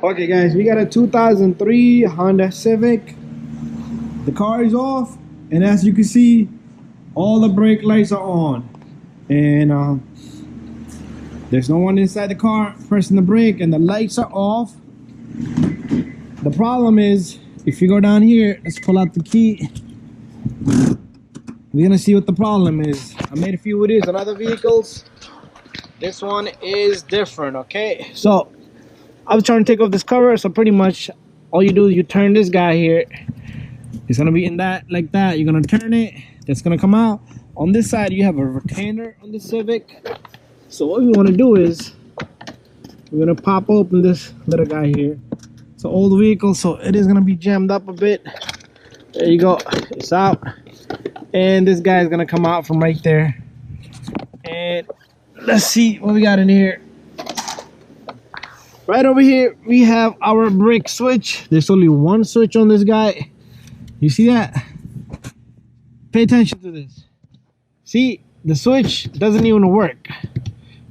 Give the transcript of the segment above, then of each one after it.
Okay guys, we got a 2003 Honda Civic. The car is off, and as you can see, all the brake lights are on, and there's no one inside the car pressing the brake, and the lights are off. The problem is, if you go down here, let's pull out the key. We're gonna see what the problem is. I made a few videos on other vehicles. This one is different, okay? So I was trying to take off this cover, so pretty much all you do is you turn this guy here. It's gonna be in that, like that. You're gonna turn it, that's gonna come out. On this side, you have a retainer on the Civic. So what we wanna do is, we're gonna pop open this little guy here. It's an old vehicle, so it is gonna be jammed up a bit. There you go, it's out. And this guy is gonna come out from right there. And let's see what we got in here. Right over here, we have our brake switch. There's only one switch on this guy. You see that? Pay attention to this. See, the switch doesn't even work.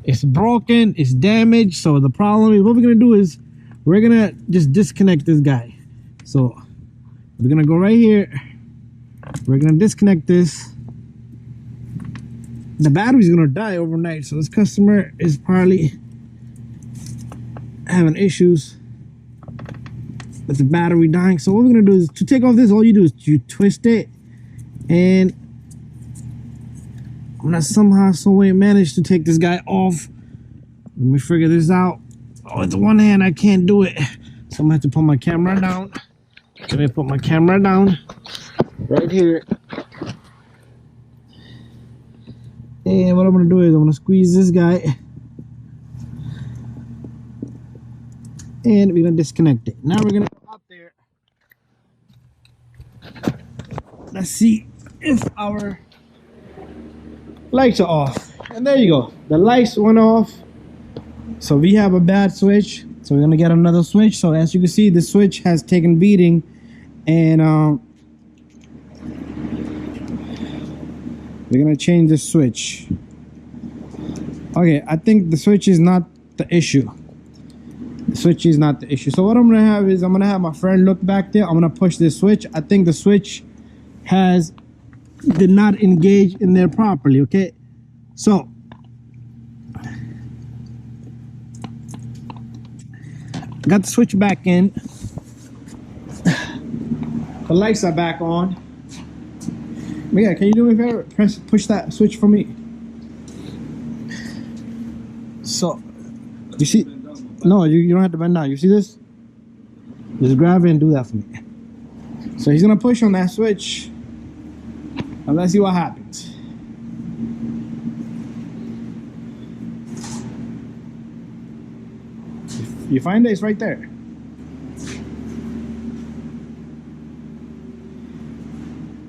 It's broken, it's damaged. So the problem is, what we're gonna do is, we're gonna just disconnect this guy. So we're gonna go right here. We're gonna disconnect this. The battery's gonna die overnight, so this customer is probably having issues with the battery dying. So what we're gonna do is, to take off this, all you do is you twist it, and I'm gonna somehow, some way manage to take this guy off. Let me figure this out. Oh, with one hand I can't do it, so I'm gonna have to put my camera down. Let me put my camera down right here. And what I'm gonna do is I'm gonna squeeze this guy, and we're gonna disconnect it. Now we're gonna go out there. Let's see if our lights are off. And there you go. The lights went off. So we have a bad switch. So we're gonna get another switch. So as you can see, the switch has taken beating, and we're gonna change the switch. Okay, I think the switch is not the issue. The switch is not the issue. So what I'm gonna have is, I'm gonna have my friend look back there. I'm gonna push this switch. I think the switch did not engage in there properly. Okay, so got the switch back in. The lights are back on. Yeah, can you do me a favor? Push that switch for me. So, you see, no, you don't have to bend down. You see this? Just grab it and do that for me. So he's gonna push on that switch, and let's see what happens. You find it? It's right there.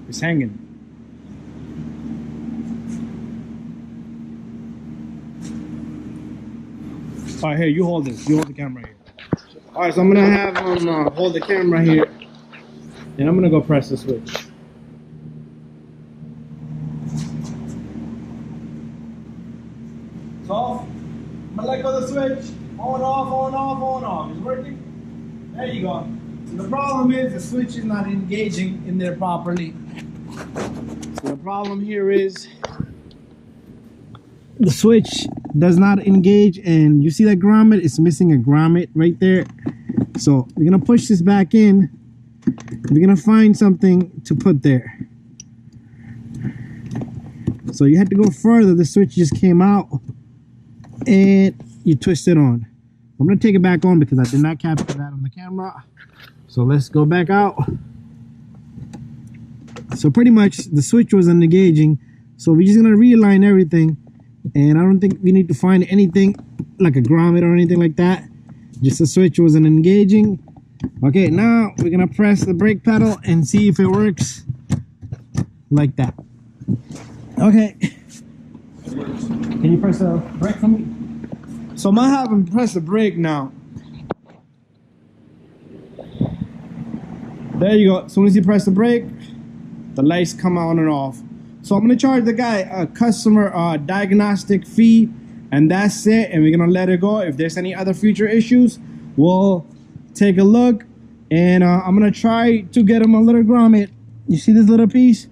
It's hanging. All right, here, you hold this. You hold the camera here. All right, so I'm gonna have him hold the camera here, and I'm gonna go press the switch. It's off. I'm gonna let go of the switch. On, off, on, off, on, off. It's working. There you go. So the problem is, the switch is not engaging in there properly. So the problem here is, the switch does not engage, and you see that grommet? It's missing a grommet right there. So we're gonna push this back in. We're gonna find something to put there. So you had to go further. The switch just came out, and you twist it on. I'm gonna take it back on because I did not capture that on the camera. So let's go back out. So pretty much the switch wasn't engaging. So we're just gonna realign everything. And I don't think we need to find anything like a grommet or anything like that. Just the switch wasn't engaging. Okay, now we're gonna press the brake pedal and see if it works like that. Okay. Can you press the brake for me? So I'm gonna have him press the brake now. There you go. As soon as you press the brake, the lights come on and off. So I'm gonna charge the guy a customer diagnostic fee, and that's it. And we're gonna let it go. If there's any other future issues, we'll take a look, and I'm gonna try to get him a little grommet. You see this little piece?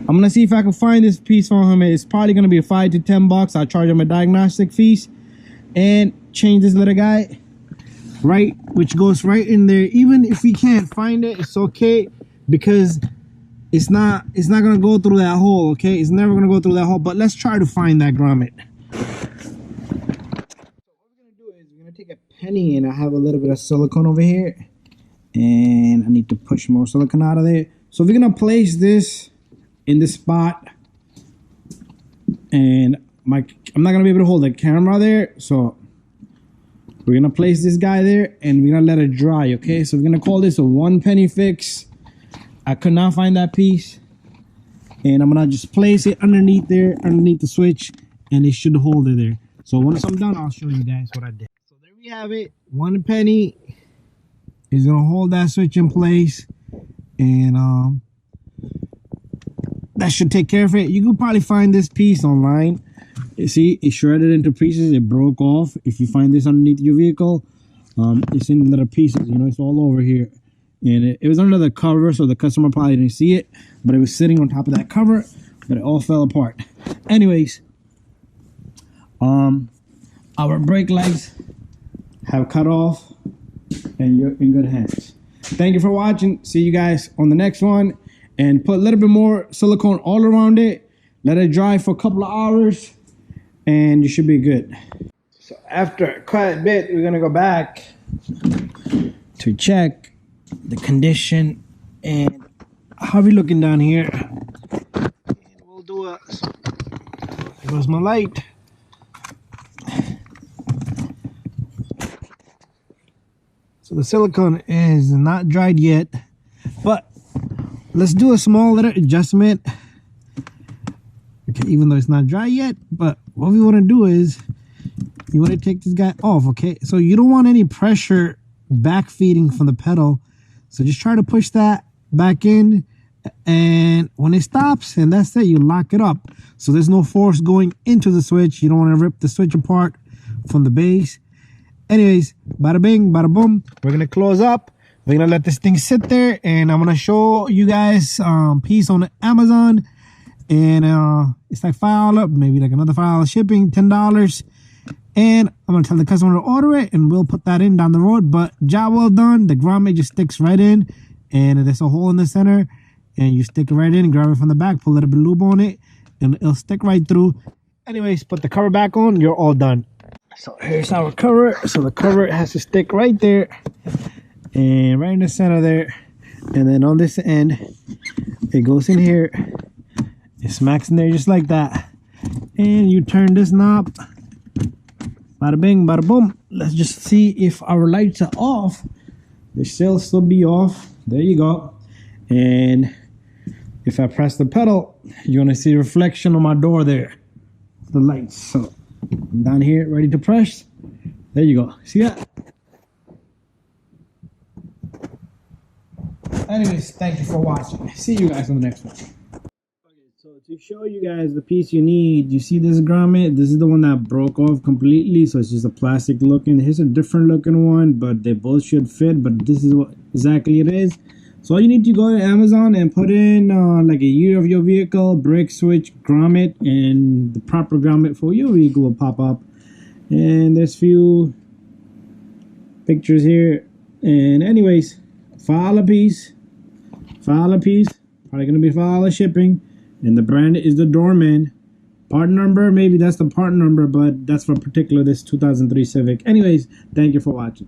I'm gonna see if I can find this piece for him. It's probably gonna be $5 to $10. I'll charge him a diagnostic fees and change this little guy, right, which goes right in there. Even if we can't find it, it's okay, because it's not gonna go through that hole. Okay, it's never gonna go through that hole. But let's try to find that grommet. So what we're gonna do is we're gonna take a penny, and I have a little bit of silicone over here, and I need to push more silicone out of there. So we're gonna place this in this spot, and I'm not gonna be able to hold the camera there, so we're gonna place this guy there, and we're gonna let it dry. Okay, so we're gonna call this a 1 penny fix. I could not find that piece, and I'm gonna just place it underneath there, underneath the switch, and it should hold it there. So once I'm done, I'll show you guys what I did. So there we have it. 1 penny is gonna hold that switch in place, and that should take care of it. You could probably find this piece online. You see, it shredded into pieces. It broke off. If you find this underneath your vehicle, it's in little pieces. You know, it's all over here. And it was under the cover, so the customer probably didn't see it, but it was sitting on top of that cover, but it all fell apart. Anyways, our brake lights have cut off, and you're in good hands. Thank you for watching. See you guys on the next one. And put a little bit more silicone all around it. Let it dry for a couple of hours, and you should be good. So after quite a bit, we're gonna go back to check the condition and how we looking down here. And we'll do a, there goes my light. So the silicone is not dried yet, but let's do a small little adjustment. Okay, even though it's not dry yet, but what we want to do is you want to take this guy off. Okay, so you don't want any pressure back feeding from the pedal, so just try to push that back in, and when it stops, and that's it, you lock it up, so there's no force going into the switch. You don't want to rip the switch apart from the base. Anyways, bada bing, bada boom. We're gonna close up. We're gonna let this thing sit there, and I'm gonna show you guys piece on Amazon, and it's like $5, maybe like another $5 shipping, $10. And I'm gonna tell the customer to order it, and we'll put that in down the road. But job well done. The grommet just sticks right in, and there's a hole in the center, and you stick it right in and grab it from the back, put a little bit of lube on it, and it'll stick right through. Anyways, put the cover back on, you're all done. So here's our cover. So the cover has to stick right there, and right in the center there, and then on this end it goes in here, it smacks in there just like that, and you turn this knob, bada bing, bada boom. Let's just see if our lights are off. They still be off. There you go. And if I press the pedal, you're gonna see a reflection on my door there, the lights. So I'm down here ready to press. There you go. See that? Anyways, thank you for watching. See you guys on the next one. Okay, so to show you guys the piece you need, you see this grommet? This is the one that broke off completely, so it's just a plastic looking. Here's a different looking one, but they both should fit, but this is what exactly it is. So all you need to go to Amazon and put in like a year of your vehicle, brake switch, grommet, and the proper grommet for your vehicle will pop up. And there's few pictures here. And anyways, $5 piece, probably gonna be $5 shipping, and the brand is the Doorman. Part number, maybe that's the part number, but that's for particular this 2003 Civic. Anyways, thank you for watching.